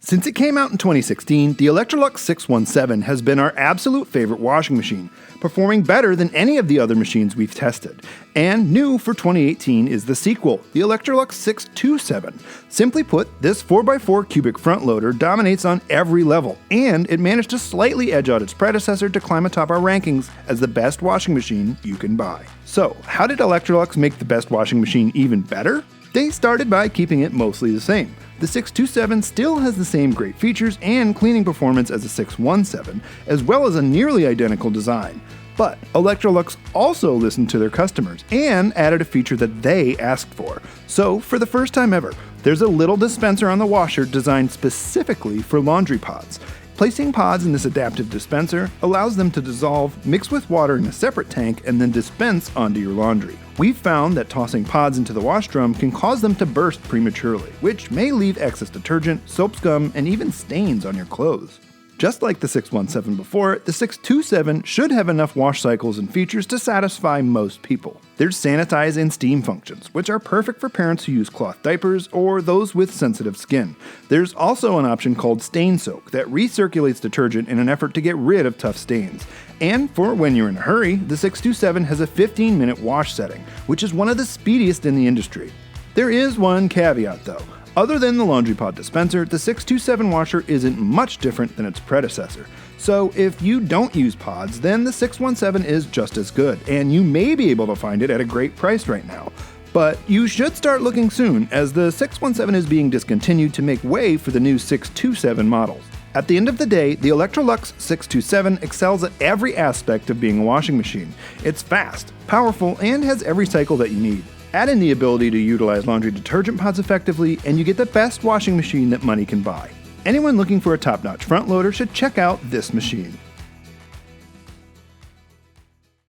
Since it came out in 2016, the Electrolux 617 has been our absolute favorite washing machine, performing better than any of the other machines we've tested. And new for 2018 is the sequel, the Electrolux 627. Simply put, this 4x4 cubic front loader dominates on every level, and it managed to slightly edge out its predecessor to climb atop our rankings as the best washing machine you can buy. So, how did Electrolux make the best washing machine even better? They started by keeping it mostly the same. The 627 still has the same great features and cleaning performance as the 617, as well as a nearly identical design. But Electrolux also listened to their customers and added a feature that they asked for. So, for the first time ever, there's a little dispenser on the washer designed specifically for laundry pods. Placing pods in this adaptive dispenser allows them to dissolve, mix with water in a separate tank, and then dispense onto your laundry. We've found that tossing pods into the wash drum can cause them to burst prematurely, which may leave excess detergent, soap scum, and even stains on your clothes. Just like the 617 before it, the 627 should have enough wash cycles and features to satisfy most people. There's sanitize and steam functions, which are perfect for parents who use cloth diapers or those with sensitive skin. There's also an option called stain soak that recirculates detergent in an effort to get rid of tough stains. And for when you're in a hurry, the 627 has a 15-minute wash setting, which is one of the speediest in the industry. There is one caveat though. Other than the laundry pod dispenser, the 627 washer isn't much different than its predecessor. So if you don't use pods, then the 617 is just as good, and you may be able to find it at a great price right now. But you should start looking soon, as the 617 is being discontinued to make way for the new 627 models. At the end of the day, the Electrolux 627 excels at every aspect of being a washing machine. It's fast, powerful, and has every cycle that you need. Add in the ability to utilize laundry detergent pods effectively, and you get the best washing machine that money can buy. Anyone looking for a top-notch front loader should check out this machine.